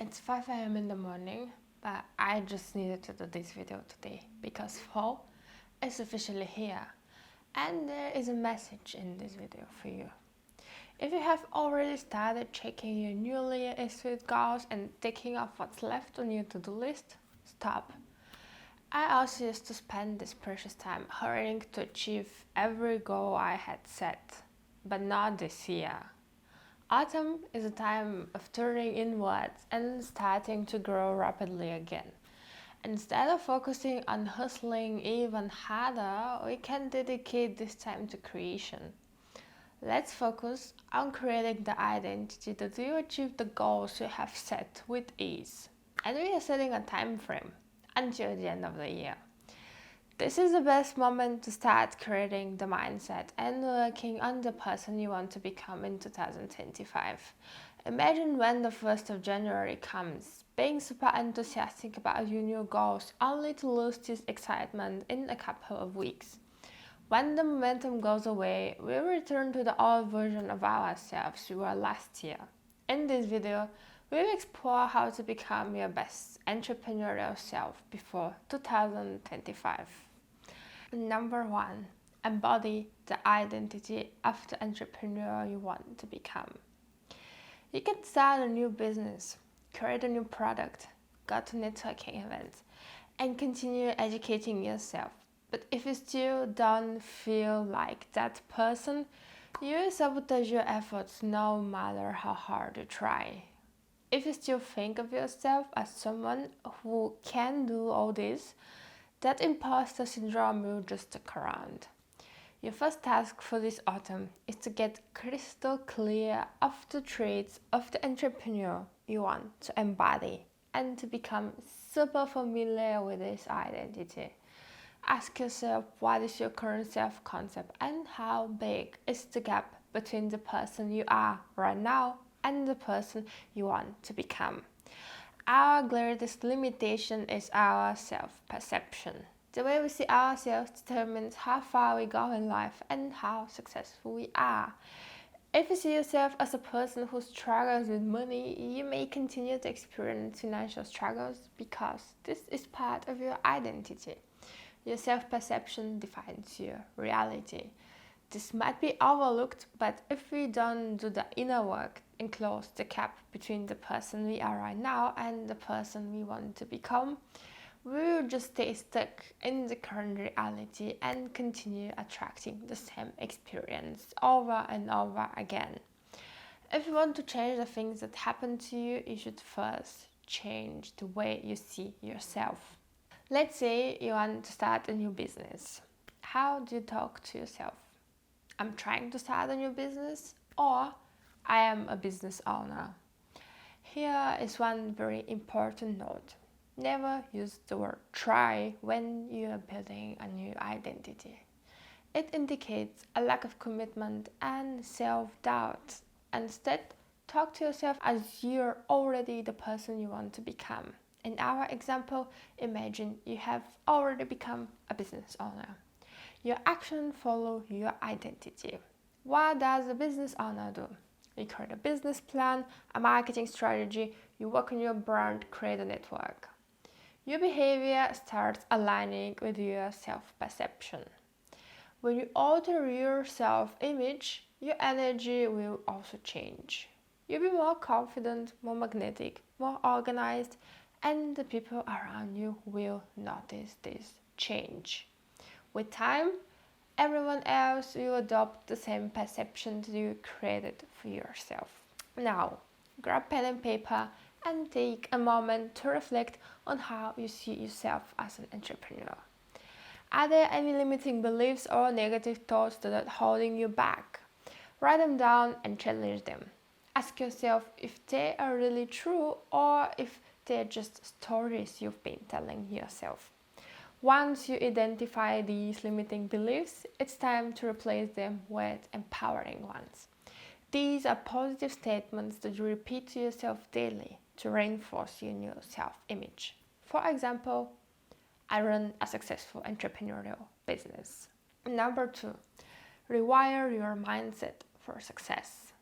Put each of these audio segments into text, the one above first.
It's 5 a.m. in the morning, but I just needed to do this video today because fall is officially here and there is a message in this video for you. If you have already started checking your newly issued goals and ticking off what's left on your to-do list, stop. I also used to spend this precious time hurrying to achieve every goal I had set, but not this year. Autumn is a time of turning inwards and starting to grow rapidly again. Instead of focusing on hustling even harder, we can dedicate this time to creation. Let's focus on creating the identity that you achieve the goals you have set with ease. And we are setting a time frame until the end of the year. This is the best moment to start creating the mindset and working on the person you want to become in 2025. Imagine when the 1st of January comes, being super enthusiastic about your new goals only to lose this excitement in a couple of weeks. When the momentum goes away, we return to the old version of ourselves we were last year. In this video, we will explore how to become your best entrepreneurial self before 2025. Number 1. Embody the identity of the entrepreneur you want to become. You can start a new business, create a new product, go to networking events, and continue educating yourself. But if you still don't feel like that person, you will sabotage your efforts no matter how hard you try. If you still think of yourself as someone who can do all this, that imposter syndrome will just stick around. Your first task for this autumn is to get crystal clear of the traits of the entrepreneur you want to embody and to become super familiar with this identity. Ask yourself, what is your current self-concept and how big is the gap between the person you are right now and the person you want to become. Our greatest limitation is our self-perception. The way we see ourselves determines how far we go in life and how successful we are. If you see yourself as a person who struggles with money, you may continue to experience financial struggles because this is part of your identity. Your self-perception defines your reality. This might be overlooked, but if we don't do the inner work and close the gap between the person we are right now and the person we want to become, we will just stay stuck in the current reality and continue attracting the same experience over and over again. If you want to change the things that happen to you, you should first change the way you see yourself. Let's say you want to start a new business. How do you talk to yourself? I'm trying to start a new business, or I am a business owner. Here is one very important note. Never use the word try when you are building a new identity. It indicates a lack of commitment and self-doubt. Instead, talk to yourself as you're already the person you want to become. In our example, imagine you have already become a business owner. Your actions follow your identity. What does a business owner do? You create a business plan, a marketing strategy, you work on your brand, create a network. Your behavior starts aligning with your self-perception. When you alter your self-image, your energy will also change. You'll be more confident, more magnetic, more organized, and the people around you will notice this change. With time, everyone else will adopt the same perceptions you created for yourself. Now, grab pen and paper and take a moment to reflect on how you see yourself as an entrepreneur. Are there any limiting beliefs or negative thoughts that are holding you back? Write them down and challenge them. Ask yourself if they are really true or if they're just stories you've been telling yourself. Once you identify these limiting beliefs, it's time to replace them with empowering ones. These are positive statements that you repeat to yourself daily to reinforce your new self-image. For example, I run a successful entrepreneurial business. Number 2, rewire your mindset for success.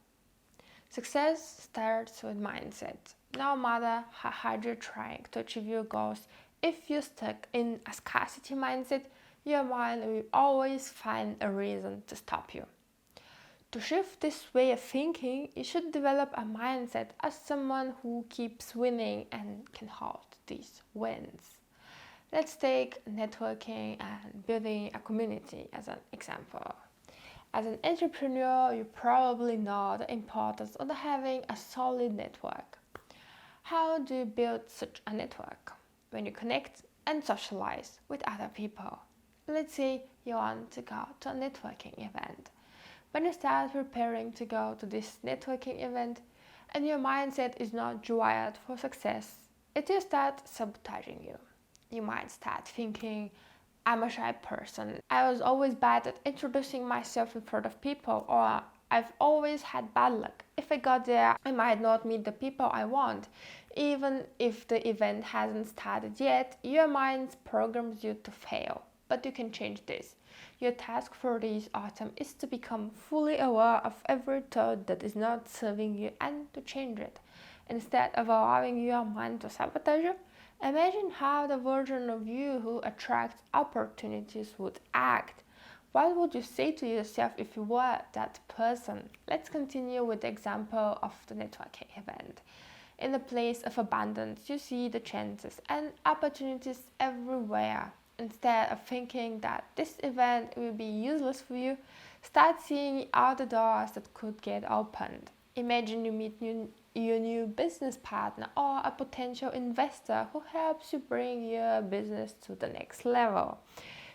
Success starts with mindset. No matter how hard you're trying to achieve your goals, if you're stuck in a scarcity mindset, your mind will always find a reason to stop you. To shift this way of thinking, you should develop a mindset as someone who keeps winning and can hold these wins. Let's take networking and building a community as an example. As an entrepreneur, you probably know the importance of having a solid network. How do you build such a network? When you connect and socialize with other people. Let's say you want to go to a networking event. When you start preparing to go to this networking event and your mindset is not wired for success, it will start sabotaging you. You might start thinking, I'm a shy person. I was always bad at introducing myself in front of people, or I've always had bad luck. If I got there, I might not meet the people I want. Even if the event hasn't started yet, your mind programs you to fail. But you can change this. Your task for this autumn is to become fully aware of every thought that is not serving you and to change it. Instead of allowing your mind to sabotage you, imagine how the version of you who attracts opportunities would act. What would you say to yourself if you were that person? Let's continue with the example of the networking event. In the place of abundance, you see the chances and opportunities everywhere. Instead of thinking that this event will be useless for you, start seeing all the doors that could get opened. Imagine you meet your new business partner or a potential investor who helps you bring your business to the next level.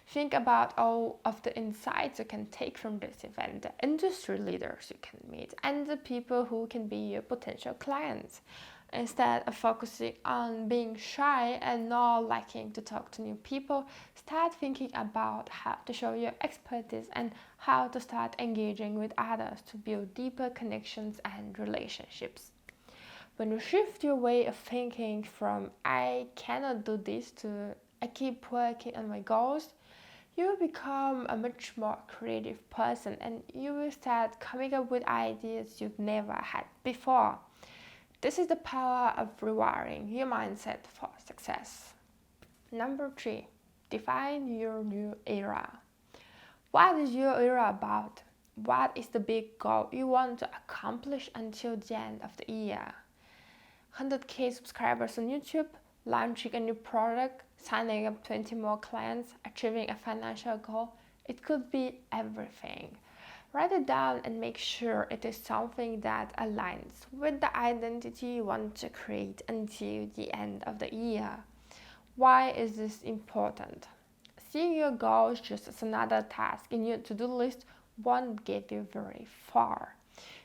Think about all of the insights you can take from this event, the industry leaders you can meet, and the people who can be your potential clients. Instead of focusing on being shy and not liking to talk to new people, start thinking about how to show your expertise and how to start engaging with others to build deeper connections and relationships. When you shift your way of thinking from I cannot do this to I keep working on my goals, you will become a much more creative person and you will start coming up with ideas you've never had before. This is the power of rewiring your mindset for success. Number 3, define your new era. What is your era about? What is the big goal you want to accomplish until the end of the year? 100k subscribers on YouTube, launching a new product, signing up 20 more clients, achieving a financial goal. It could be everything. Write it down and make sure it is something that aligns with the identity you want to create until the end of the year. Why is this important? Seeing your goals just as another task in your to-do list won't get you very far.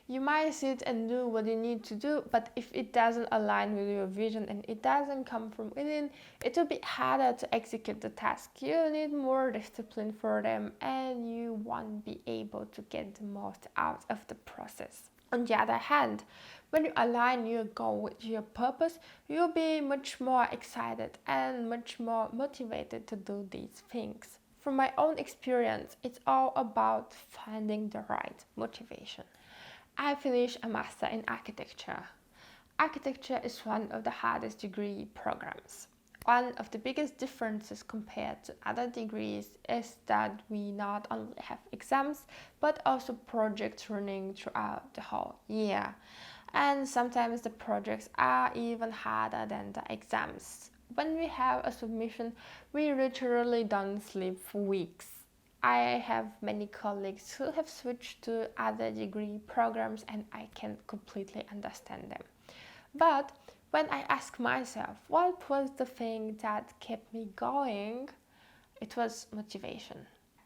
You might sit and do what you need to do, but if it doesn't align with your vision and it doesn't come from within, it will be harder to execute the task. You need more discipline for them and you won't be able to get the most out of the process. On the other hand, when you align your goal with your purpose, you'll be much more excited and much more motivated to do these things. From my own experience, it's all about finding the right motivation. I finished a master in architecture. Architecture is one of the hardest degree programs. One of the biggest differences compared to other degrees is that we not only have exams, but also projects running throughout the whole year. And sometimes the projects are even harder than the exams. When we have a submission, we literally don't sleep for weeks. I have many colleagues who have switched to other degree programs and I can completely understand them. But when I ask myself what was the thing that kept me going, it was motivation.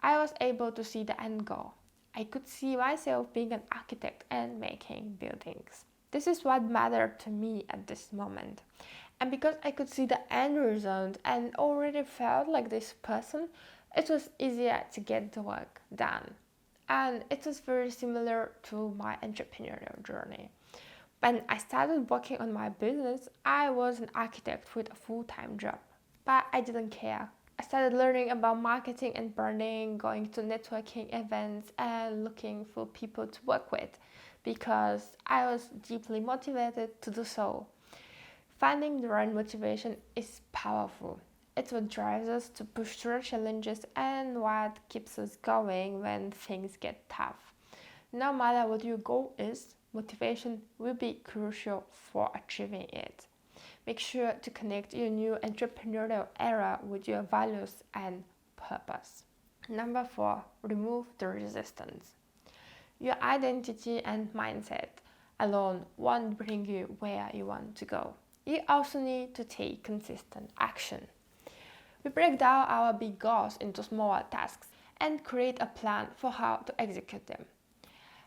I was able to see the end goal. I could see myself being an architect and making buildings. This is what mattered to me at this moment. And because I could see the end result and already felt like this person, it was easier to get the work done. And it was very similar to my entrepreneurial journey. When I started working on my business, I was an architect with a full-time job. But I didn't care. I started learning about marketing and branding, going to networking events and looking for people to work with because I was deeply motivated to do so. Finding the right motivation is powerful. It's what drives us to push through challenges and what keeps us going when things get tough. No matter what your goal is, motivation will be crucial for achieving it. Make sure to connect your new entrepreneurial era with your values and purpose. Number 4, remove the resistance. Your identity and mindset alone won't bring you where you want to go. You also need to take consistent action. We break down our big goals into smaller tasks and create a plan for how to execute them.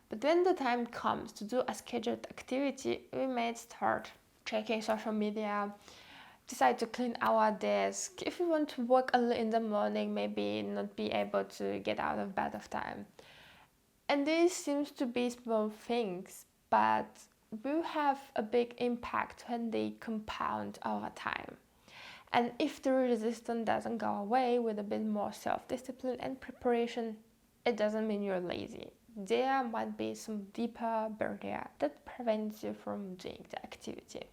But when the time comes to do a scheduled activity, we might start checking social media, decide to clean our desk. If we want to work early in the morning, maybe not be able to get out of bed of time. And this seems to be small things, but will have a big impact when they compound over time. And if the resistance doesn't go away with a bit more self-discipline and preparation, it doesn't mean you're lazy. There might be some deeper barrier that prevents you from doing the activity.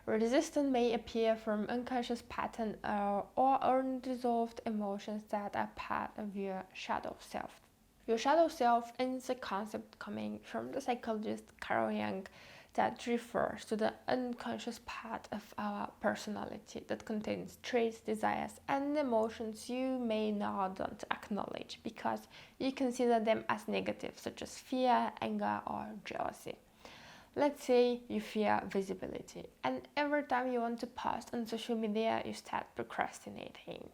Resistance may appear from unconscious patterns or unresolved emotions that are part of your shadow self. Your shadow self is a concept coming from the psychologist Carl Jung that refers to the unconscious part of our personality that contains traits, desires, and emotions you may not want to acknowledge because you consider them as negative, such as fear, anger, or jealousy. Let's say you fear visibility, and every time you want to post on social media, you start procrastinating.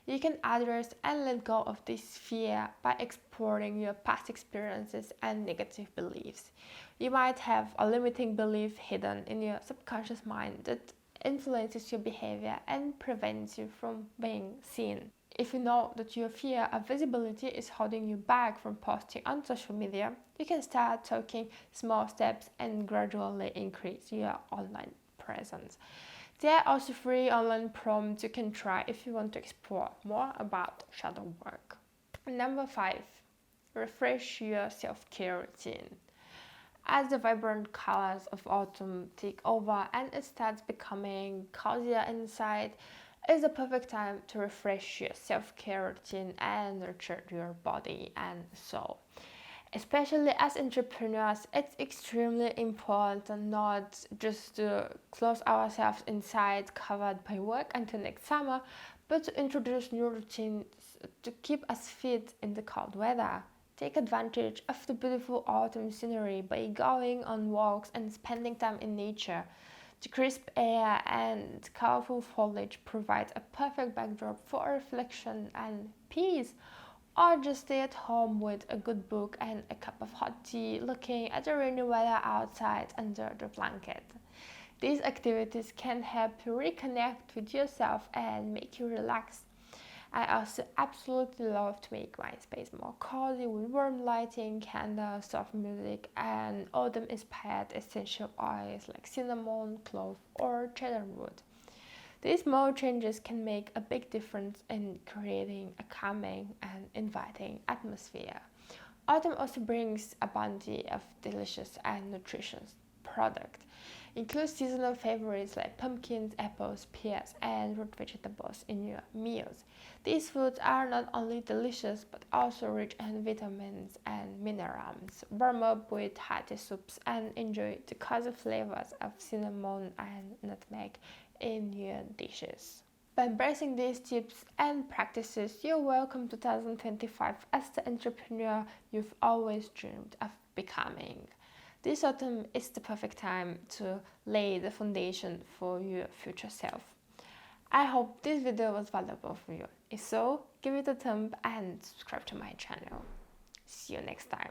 You can address and let go of this fear by exploring your past experiences and negative beliefs. You might have a limiting belief hidden in your subconscious mind that influences your behavior and prevents you from being seen. If you know that your fear of visibility is holding you back from posting on social media, you can start taking small steps and gradually increase your online presence. There are also free online prompts you can try if you want to explore more about shadow work. Number 5, refresh your self-care routine. As the vibrant colors of autumn take over and it starts becoming cozier inside, is the perfect time to refresh your self-care routine and nurture your body and soul. Especially as entrepreneurs, it's extremely important not just to close ourselves inside covered by work until next summer, but to introduce new routines to keep us fit in the cold weather. Take advantage of the beautiful autumn scenery by going on walks and spending time in nature. The crisp air and colorful foliage provide a perfect backdrop for reflection and peace. Or just stay at home with a good book and a cup of hot tea, looking at the rainy weather outside under the blanket. These activities can help you reconnect with yourself and make you relax. I also absolutely love to make my space more cozy with warm lighting, candles, soft music, and autumn-inspired essential oils like cinnamon, clove, or cedarwood. These small changes can make a big difference in creating a calming and inviting atmosphere. Autumn also brings a bounty of delicious and nutritious products. Include seasonal favorites like pumpkins, apples, pears, and root vegetables in your meals. These foods are not only delicious but also rich in vitamins and minerals. Warm up with hearty soups and enjoy the cozy flavors of cinnamon and nutmeg in your dishes. By embracing these tips and practices, you're welcome 2025 as the entrepreneur you've always dreamed of becoming. This autumn is the perfect time to lay the foundation for your future self. I hope this video was valuable for you. If so, give it a thumb and subscribe to my channel. See you next time.